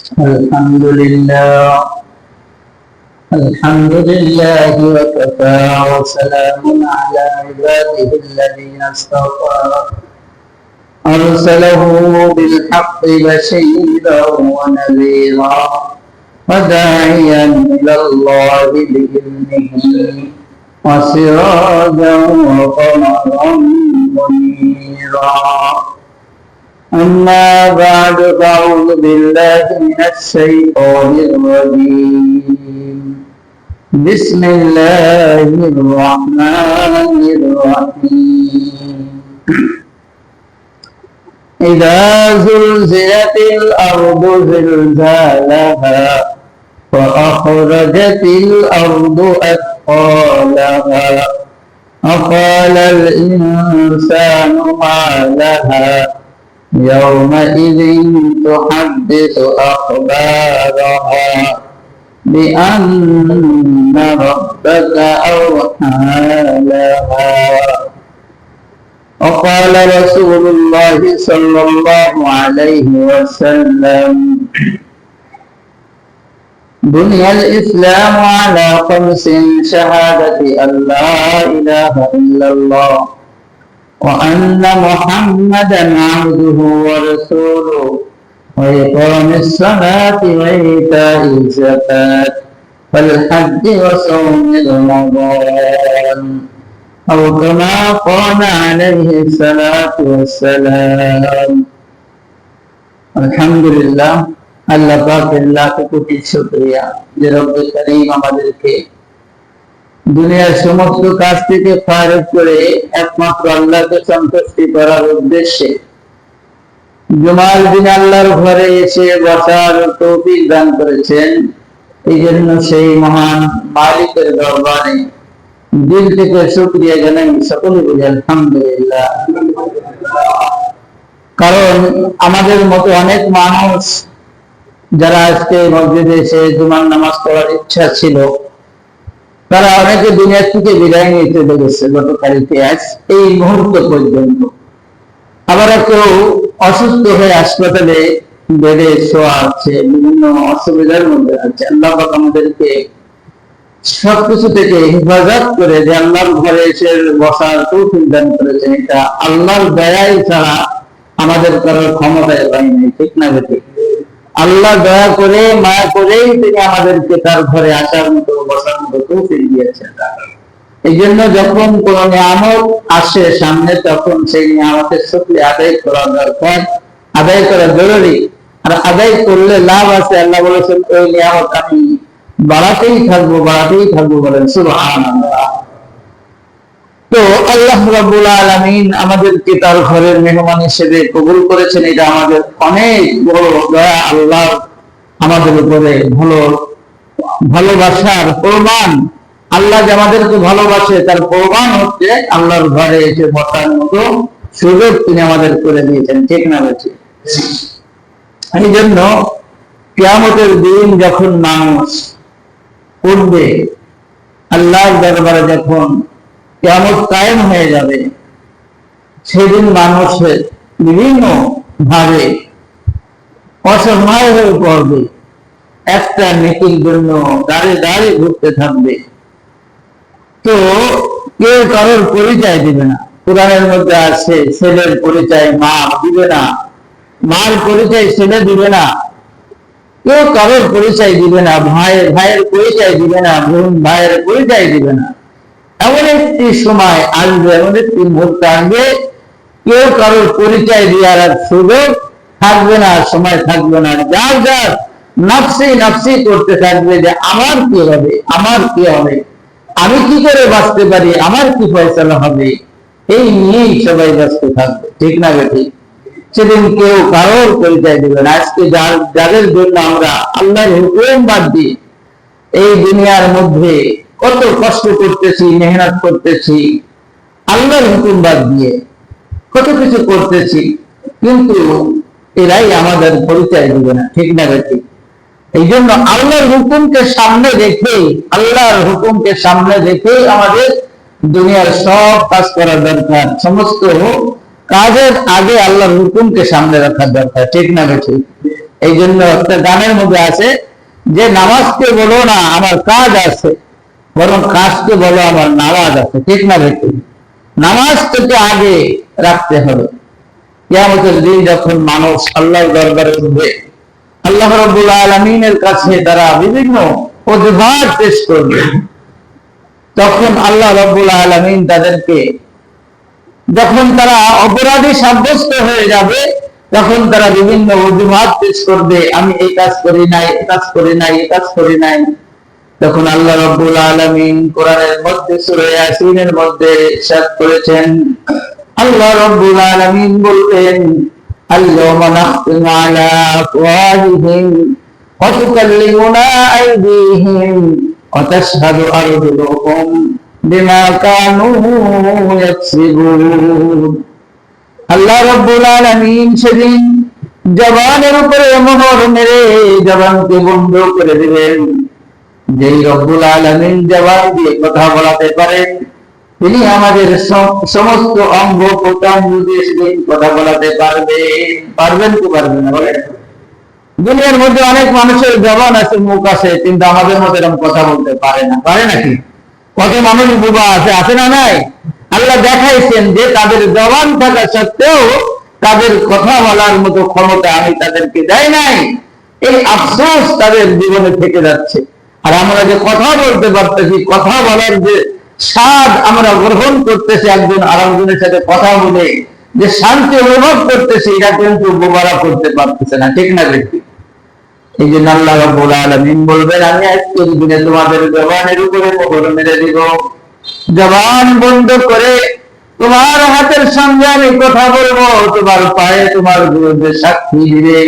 الحمد لله وكفى وسلام على عباده الذين اصطفى أرسله بالحق بشيرا ونذيرا وداعيا إلى الله بإذنه وسراجا وقمرا منيرا. أما بعد فأعوذ بالله من الشيطان الرجيم. بسم الله الرحمن الرحيم. إذا زلزلت الأرض زلزالها وأخرجت الأرض أثقالها وقال الإنسان ما لها يومئذ تحدث أخبارها بأن ربك أوحى لها. وقال رسول الله صلى الله عليه وسلم: بني الإسلام على 5: شهادة أن لا إله إلا الله وأن محمدا عبده ورسوله وإقام الصلاة وإيتاء الزكاة والحج وصوم رمضان أو كما قال عليه الصلاة والسلام. الحمد لله। আল্লাহ পাকের লাখ কোটি শুকরিয়া যে রব্বে কারীম আমাদেরকে দুনিয়ার সমস্ত কাজ থেকে ফারেক করে একমাত্র আল্লাহকে সন্তুষ্টি করার উদ্দেশ্যে জুমার দিন আল্লাহর ঘরে এসে বসার তৌফিক দান করেছেন। এই জন্য সেই মহান মালিকের দরবারে দিল থেকে শুকরিয়া জানাই। সকলে বলি আলহামদুলিল্লাহ। কারণ আমাদের মতো অনেক মানুষ যারা আজকে মসজিদে এসে জুমার নামাজ পড়ার ইচ্ছা ছিল, তারা অনেকে দুনিয়া থেকে বিদায় নিয়ে চলে গেছে গতকালকে আজ এই মুহূর্ত পর্যন্ত। আবার কেউ অসুস্থ হয়ে হাসপাতালে বেডে শোয়া আছে, বিভিন্ন অসুবিধার মধ্যে আছে। আল্লাহ পাক আমাদেরকে সবকিছু থেকে হেফাজত করে যে আল্লাহর ঘরে এসে বসার তৌফিক দান করেছেন, এটা আল্লাহর দয়াই ছাড়া আমাদের কারোর ক্ষমতায় পাই নাই। ঠিক না বেঠিক? আল্লাহ দয়া করে মায়া করেই তিনি আমাদেরকে তার ঘরে আসার মতো বসার মতো তৌফিক দিয়েছেন। এই জন্য যখন কোন নিয়ামত আসে সামনে, তখন সেই নিয়ামতের শুকরিয়া আদায় করা দরকার, আদায় করা জরুরি। আর আদায় করলে লাভ আছে। আল্লাহ বলেছেন ওই নিয়ামত আমি বাড়াতেই থাকবো বলেন সুবহানাল্লাহ। তো আল্লাহ রাব্বুল আলামিন আমাদেরকে তার ঘরের মেহমান হিসেবে কবুল করেছেন। এটা আমাদের অনেক বড় দয়া। আল্লাহ আমাদের উপরে ভালোবাসার প্রমাণ। আল্লাহ যে আমাদেরকে ভালোবাসে তার প্রমাণ হচ্ছে আল্লাহর ঘরে এসে বসার মতো সুযোগ তিনি আমাদের করে দিয়েছেন। ঠিক না বেশি? এই জন্য কিয়ামতের দিন যখন মানুষ উঠবে আল্লাহর দরবারে, যখন কিয়ামত কায়েম হয়ে যাবে, সেদিন মানুষের বিভিন্ন ভাবে অসহায় হয়ে পড়বে। একটা নেকির জন্য দাঁড়িয়ে দাঁড়িয়ে ঘুরতে থাকবে। তো কেউ কারোর পরিচয় দিবে না। কোরআনের মধ্যে আছে ছেলের পরিচয় মা দিবে না, মার পরিচয় ছেলে দিবে না, কেউ কারোর পরিচয় দিবে না, ভাইয়ের পরিচয় দিবে না, বোন ভাইয়ের পরিচয় দিবে না। এমন একটি সময় আসবে, এমন একটি মুহূর্ত আসবে, কেউ কারোর পরিচয় দেওয়ার সুযোগ থাকবে না, সময় থাকবে না। যার যার নাফসি করতে থাকবে যে আমার কি হবে, আমি কি করে বাঁচতে পারি, আমার কি ফয়সালা হবে, এই নিয়েই সবাই ব্যস্ত থাকবে। ঠিক না বেঠিক? সেদিন কেউ কারোর পরিচয় দিবে না। আজকে যাদের জন্য আমরা আল্লাহর হুকুম বাদ দিই এই দুনিয়ার মধ্যে কত কষ্ট করতেছি, মেহনত করতেছি, আল্লাহর হুকুম বাদ দিয়ে কত কিছু করতেছি, কিন্তু এরাই আমাদের পরিচয় দিবে না। ঠিক না বেঠিক? এই জন্য আল্লাহর হুকুমকে সামনে রেখে আমাদের দুনিয়ার সব কাজ করা দরকার। সমস্ত কাজের আগে আল্লাহর হুকুমকে সামনে রাখা দরকার। ঠিক না বেঠিক? এই জন্য একটা গানের মধ্যে আছে যে নামাজকে বলো না আমার কাজ আছে, বরং কাজকে বলো আমার নামাজ আছে। ঠিক না ব্যক্তি? নামাজ থেকে আগে রাখতে হবে। কিয়ামতের দিন যখন মানুষ আল্লাহর দরবারে উঠবে, আল্লাহ রাব্বুল আলামিনের কাছে তারা বিভিন্ন অজুহাত পেশ করবে, তখন আল্লাহ রাব্বুল আলামিন তাদেরকে, যখন তারা অপরাধী সাব্যস্ত হয়ে যাবে, তখন তারা বিভিন্ন অজুহাত পেশ করবে, আমি এই কাজ করি নাই, এই কাজ করি নাই, এই কাজ করি নাই। তখন আল্লাহ রাব্বুল আলামিন কোরআনের মধ্যে সূরা ইয়াসিনের মধ্যে ইরশাদ করেছেন, আল্লাহ রাব্বুল আলামিন বললেন, আল-ইয়াওমা নাখতিমু আলা আফওয়াহিহিম ওয়া তুকাল্লিমুনা আইদিহিম ওয়া তাশহাদু আরজুলুহুম বিমা কানু ইয়াকসিবুন। আল্লাহ রাব্বুল আলামিন সেদিন জবানের উপরে মোহর মেরে জবানকে বন্ধ করে দিবেন। যেই রব্বুল আলামিন জবান দিয়ে কথা বলাতে পারেন, তিনি আমাদের সমস্ত অঙ্গ প্রত্যঙ্গ দিয়ে সেদিন কথা বলাতে পারবেন। পারবেন কি পারবেন না বলেন? দুনিয়ার মধ্যে অনেক মানুষের জবান আছে, মুখ আছে, কিন্তু আমাদের মতো এরকম কথা বলতে পারে না। পারে নাকি? কত মানুষ বোবা আছে, আছে না নাই? আল্লাহ দেখাইছেন যে তাদের জবান থাকা সত্ত্বেও তাদের কথা বলার মতো ক্ষমতা আমি তাদেরকে দেয় নাই। এই আফসোস তাদের জীবনে থেকে যাচ্ছে। আর আমরা যে কথা বলতে পারতেছি, কথা বলার যে স্বাদ আমরা গ্রহণ করতেছি, একজন আরেকজনের সাথে কথা বলে যে শান্তি অনুভব করতেছি, এটা কিন্তু বোবারা করতে পারতেছে না। ঠিক না ব্যক্তি? এই জন্য আল্লাহ রাব্বুল আলামিন বলবেন, আমি আজকের দিনে তোমাদের জবানের উপরে মোহর মেরে দিব। জবান বন্ধ করে তোমার হাতের সঙ্গে আমি কথা বলবো, তোমার পায়ে তোমার বিরুদ্ধে সাক্ষী দিবে,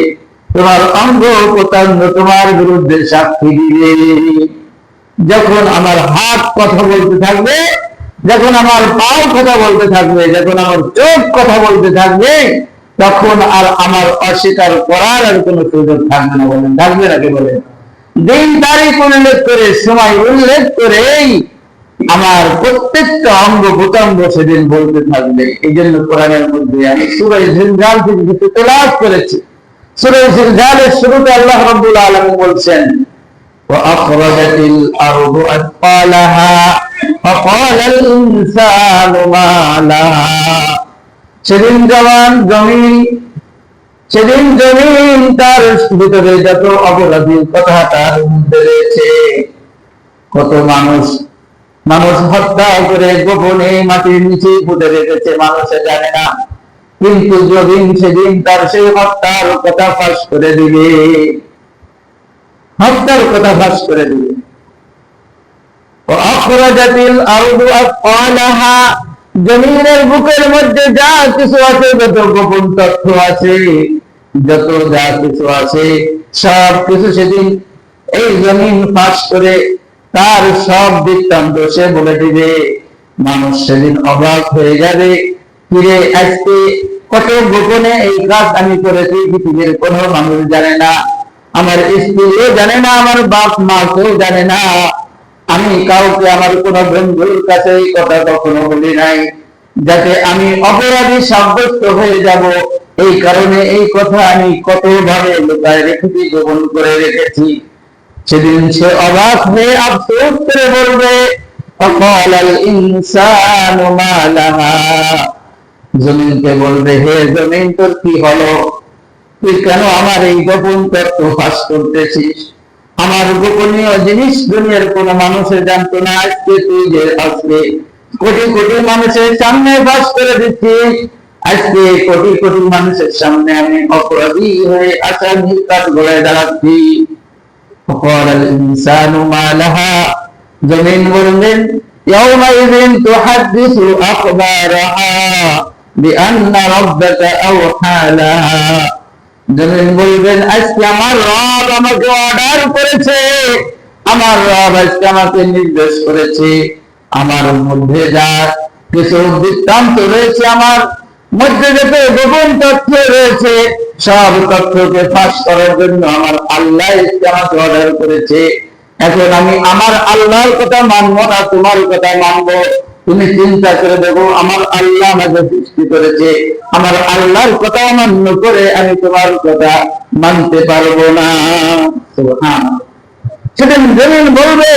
তোমার অঙ্গ প্রত্যঙ্গ তোমার বিরুদ্ধে সাক্ষী দিবে। যখন আমার হাত কথা বলতে থাকবে, যখন আমার পাও কথা বলতে থাকবে, যখন আমার চোখ কথা বলতে থাকবে, তখন আর আমার অস্বীকার করার আর কোনো সুযোগ থাকবে না। বলেন, থাকবে নাকি? বলেন, দিন তারিখ উল্লেখ করে, সময় উল্লেখ করেই আমার প্রত্যেকটা অঙ্গ প্রত্যঙ্গ সেদিন বলতে থাকবে। এই জন্য কোরআনের মধ্যে আমি সূরা জিলজাল থেকে কিছু তেলাওয়াত করেছি। সূরা জিলজালের শুরুতে আল্লাহ রাব্বুল আলামিন বলছেন, وأخرجت الأرض أثقالها وقال الإنسان ما لها। সেদিন জমিন তার ভিতরে যত অপরাধীর কথা তার মধ্যে রয়েছে, কত মানুষ হত্যা করে গোপনে মাটির নিচে পুঁতে রেখেছে, মানুষে জানে না। কিন্তু জমিন সেদিন তার সেই হত্যার কথা ফাঁস করে দিবে, হত্যার কথা ফাঁস করে দিবে। আখরাজাতিল আরদু আথকালাহা, জমিনের বুকের মধ্যে যা কিছু আছে, যত গোপন তথ্য আছে, যত যা কিছু আছে, সব কিছু সেদিন এই জমিন ফাঁস করে তার সব বৃত্তান্ত সে বলে দিবে। মানুষ সেদিন অবাক হয়ে যাবে, ফিরে আজকে কত গোপনে এই কাজ আমি করেছি, পৃথিবীর কোনো মানুষ জানে না, আমার স্ত্রীও জানে না, আমার বাপ মা কেউ জানে না, আমি কাউকে, আমার কোনো বন্ধুর কাছে এই কথা কখনো বলি নাই, যাতে আমি অপরাধী সাব্যস্ত হয়ে যাব। এই কারণে এই কথা আমি কত ভাবে লুকায় রেখেছি, গোপন করে রেখেছি। সেদিন সে অবাক হয়ে আফসোস করে বলবে, ফাকালাল ইনসানু মা লাহা। জমিনকে বলবে, হে জমিন, তোর কি হলো? তুই কেন আমার এই গোপন তথ্য ফাঁস করতেছিস? আমার গোপনীয় জিনিস দুনিয়ার কোন মানুষের জানতো না, আজকে তুই যে আজকে কোটি কোটি মানুষের সামনে ফাঁস করে দিচ্ছিস। আজকে কোটি কোটি মানুষের সামনে আমি অপরাধী হয়ে আসামির কাঠ গলায় দাঁড়াচ্ছি। ফাকালাল ইনসানু মা লাহা। জমিন বললেন, ইয়াওমাইযিন তুহাদ্দিসু আখবারাহা বিআন্না রাব্বাকা আওহা লাহা। জমিন বলবেন, আজকে আমার রব আমাকে অর্ডার করেছে, আমার রব আজকে আমাকে নির্দেশ করেছে, আমার মধ্যে যা কিছু বৃত্তান্ত রয়েছে, আমার মধ্যে যত গোপন তথ্য রয়েছে, সব তথ্যকে ফাঁস করার জন্য আমার আল্লাহ আমাকে অর্ডার করেছে। এখন আমি আমার আল্লাহর কথা মানবো না তোমার কথা মানবো? তুমি চিন্তা করে দেখো, আমার আল্লাহ আমাকে সৃষ্টি করেছে, আমার আল্লাহর কথা মান্য করে আমি তোমার কথা মানতে পারবো না। সুবহানাল্লাহ। সেদিন জমিন বলবে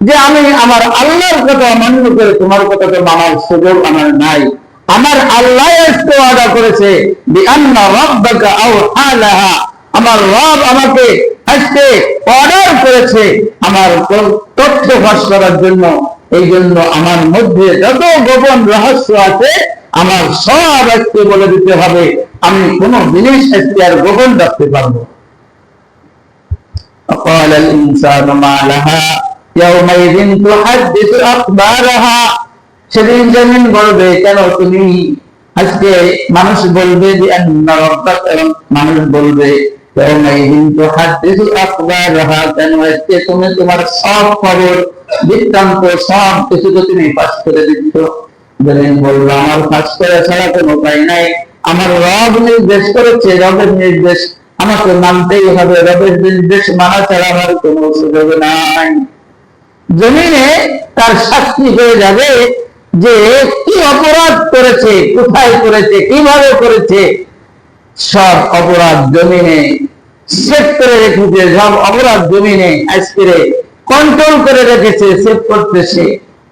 যে আমি আমার আল্লাহর কথা মান্য করে তোমার কথা তো মানার সুযোগ আমার নাই। আমার আল্লাহ আজকে ওয়াদা করেছে বিআন্না রাব্বাকা আওহা লাহা, আমার রব আমাকে আজকে অর্ডার করেছে আমার তথ্য ফাঁস করার জন্য। এই জন্য আমার মধ্যে যত গোপন রহস্য আছে আমার সব আজকে বলে দিতে হবে, আমি কোন জিনিস আজকে আর গোপন রাখতে পারবো। وقال الإنسان ما لها يومئذ تحدث أخبارها। সেদিন জমিন বলবে, কেন তুমি আজকে, মানুষ বলবে যে মানুষ বলবে يومئذ تحدث أخبارها, কেন আজকে তুমি তোমার সব খবর বৃত্তান্ত সব কিছু তো তুমি ফাঁস করে দিচ্ছ। জমিন বলবে, আমার ফাঁস করা ছাড়া কোনো উপায় নাই, আমার রব নির্দেশ করেছে, রবের নির্দেশ আমাকে মানতেই হবে, রবের নির্দেশ মানা ছাড়া আমার কোনো সুযোগ নাই। জমিনে তার সাক্ষী হয়ে যাবে যে কি অপরাধ করেছে, কোথায় করেছে, কিভাবে করেছে, সব অপরাধ জমিনে সেভ করে রেখেছে, সব অপরাধ জমিনে আজকে কন্ট্রোল করে রেখেছে, সেভ করতেছে।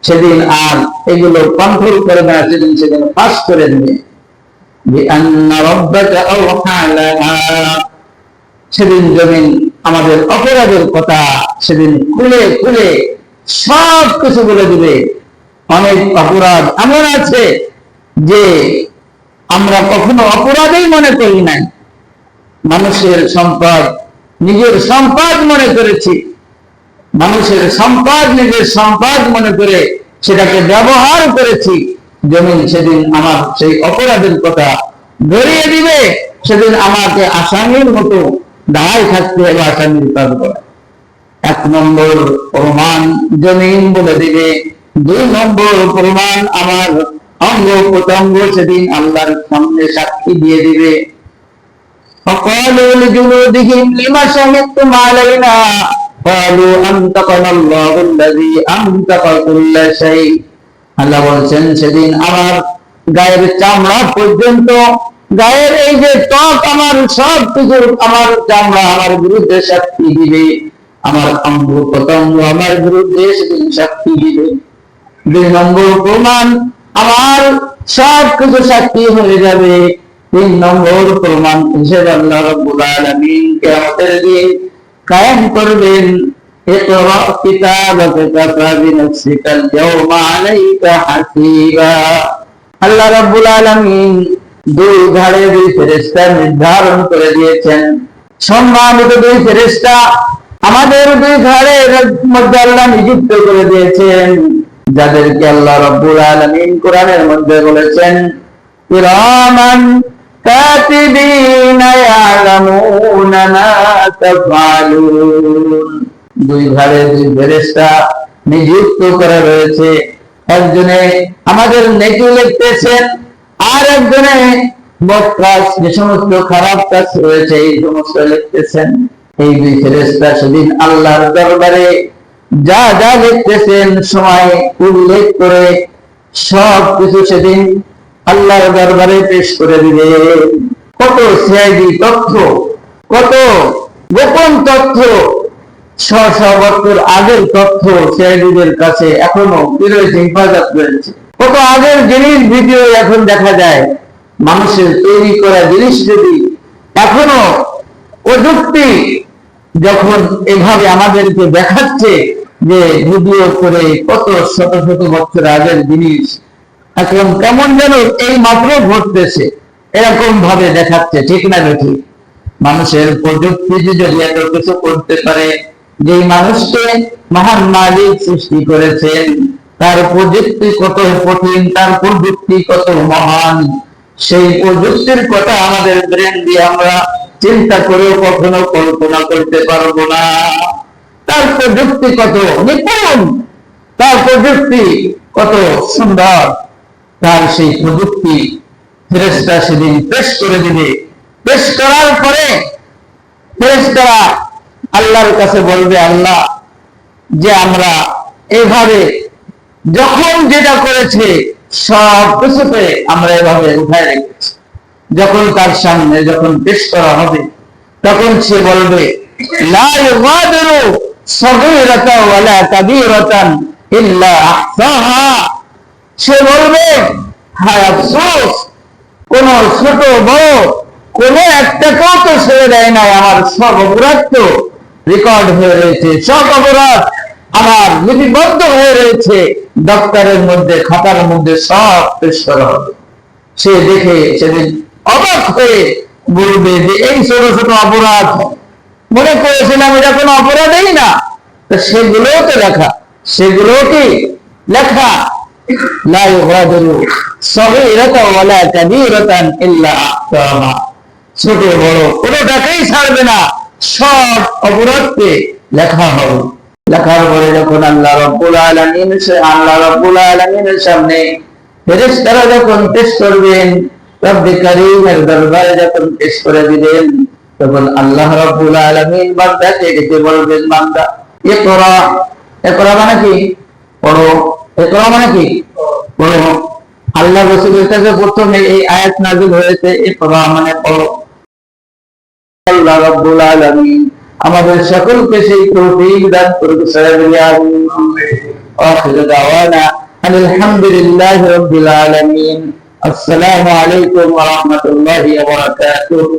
সেদিন আর এগুলো কন্ট্রোল করে না, সেদিন সেগুলো পাস করে দেবে। সেদিন জমিন আমাদের অপরাধের কথা সেদিন খুলে খুলে সব কিছু বলে দিবে। অনেক অপরাধ এমন আছে যে আমরা কখনো অপরাধই মনে করি নাই, মানুষের সম্পদ নিজের সম্পদ মনে করেছি, মানুষের সম্পদ নিজের সম্পদ মনে করে সেটাকে ব্যবহার করেছি। জমিন সেদিন আমার সেই অপরাধের কথা ধরিয়ে দিবে, সেদিন আমাকে আসামির মতো দাঁড়ায় থাকতে হবে, আসামির কাজ করা। এক নম্বর প্রমাণ জমিন বলে দিবে, দুই নম্বর প্রমাণ আমার অঙ্গ প্রত্যঙ্গ সেদিন আল্লাহর সামনে সাক্ষী দিয়ে দিবে। فقالوا لجلودهم لما شهدتم علينا قالوا أنطقنا الله الذي أنطق كل شيء। আল্লাহ বলছেন সেদিন আমার গায়ের চামড়া পর্যন্ত, গায়ের এই যে ত্বক, আমার সব কিছু, আমার চামড়া আমার বিরুদ্ধে সাক্ষী দিবে, আমার অঙ্গ প্রত্যঙ্গ আমার বিরুদ্ধে সেদিন সাক্ষী দিবে। দুই নম্বর প্রমাণ আমার সব কিছু সাক্ষী হয়ে যাবে। তিন নম্বর প্রমাণ হিসেবে আল্লাহ রাব্বুল আলামিন কিয়ামতের দিন কায়েম করবেন, ইকরা কিতাবাকা কাফা বিনাফসিকাল ইয়াওমা আলাইকা হাসিবা। আল্লাহ রাব্বুল আলামিন দুই ঘাড়ে দুই ফেরেশতা নির্ধারণ করে দিয়েছেন। সম্মানিত দুই ফেরেশতা আমাদের দুই ঘাড়ের মধ্যে আল্লাহ নিযুক্ত করে দিয়েছেন, যাদেরকে আল্লাহ রাব্বুল আলামিন কোরআনের মধ্যে বলেছেন কিরামান কাতিবিনা ইয়ালামুনা মা তাফআলুন। দুই ঘাড়ে দুই ফেরেশতা নিযুক্ত করা রয়েছে, একজনে আমাদের নেকি লিখতেছেন, আর একজনে বদকাজ, যে সমস্ত খারাপ কাজ রয়েছে এই সমস্ত লিখতেছেন। এই দুই ফেরেশতা সেদিন আল্লাহর দরবারে যা যা লিখতেছেন সময় উল্লেখ করে সব কিছু সেদিন আল্লাহর দরবারে পেশ করে দিবে। কত সিআইডি তথ্য, কত গোপন তথ্য, শ বছর আগের তথ্য সিআইডিদের কাছে এখনো রয়েছে, হেফাজত রয়েছে। কত আগের জিনিস ভিডিও এখন দেখা যায়। মানুষের তৈরি করা জিনিস যদি এখনো প্রযুক্তি যখন এভাবে আমাদেরকে দেখাচ্ছে যে ভিডিও করে কত শত শত বছর আগের জিনিস এখন কেমন যেন এই মাত্র ঘটতেছে, এরকম ভাবে দেখাচ্ছে, ঠিক না বেঠি? মানুষের প্রযুক্তি যদি এত কিছু করতে পারে, যে মানুষকে মহান মালিক সৃষ্টি করেছেন তার প্রযুক্তি কত কঠিন, তার প্রযুক্তি কত মহান, সেই প্রযুক্তির কথা আমাদের ব্রেন দিয়ে আমরা চিন্তা করেও কখনো কল্পনা করতে পারবো না। তার প্রযুক্তি কত নিপুণ, তার প্রযুক্তি কত সুন্দর, তার সেই প্রযুক্তি ফেরেশতা সেদিন পেশ করে দিবে। পেশ করার পরে ফেরেশতারা আল্লাহর কাছে বলবে, আল্লাহ, যে আমরা এইভাবে যখন যেটা করেছে সব কিছুতে আমরা এভাবে উঠায় রেখেছি। যখন তার সামনে যখন পেশ করা হবে তখন সে বলবে লা ইউগাদিরু সগীরাতান ওয়ালা কাবীরাতান ইল্লা আহসাহা। সে বলবে হায় আফসোস, কোন ছোট বড় কোন একটাকেও তো ছেড়ে দেয় নাই। আমার সব অপরাধ তো রেকর্ড হয়ে রয়েছে, সব অপরাধ আমার লিপিবদ্ধ হয়ে রয়েছে দপ্তরের মধ্যে, খাতার মধ্যে সব পেশ করা হবে। সে দেখে সেদিন অবাক হয়ে বলবে যে এই ছোট ছোট অপরাধ মনে করেছিলাম এটা কোনো অপরাধই না, সেগুলোও তো লেখা, সেগুলো কি লেখা। লা ইউগাদিরু সগীরাতান ওয়ালা কাবীরাতান ইল্লা আহসাহা। ছোট বড় কোনোটাকেই ছাড়বে না, সব অপরাধকে লেখা হবে। লেখার পরে যখন আল্লাহ রাব্বুল আলামিনের সামনে ফেরেশতারা যখন পেশ করবেন, রব্বে কারীমের দরবারে যখন পেশ করে দিবেন, তখন আল্লাহ রাব্বুল আলামিন বান্দাকে ডেকে বলবেন, বান্দা ইকরা। ইকরা মানে কি? পড়ো। ইকরা মানে কি? পড়ো। আল্লাহ রাসূলের কাছে প্রথমে এই আয়াত নাযিল হয়েছে, ইকরা মানে পড়ো। আল্লাহ রাব্বুল আলামিন আমাদের সকলকে সেই তৌফিক দান করুন। আখির দাওয়ানা আলহামদুলিল্লাহি রাব্বিল আলামিন। আসসালামু আলাইকুম ওয়া রাহমাতুল্লাহি ওয়া বারাকাতুহু।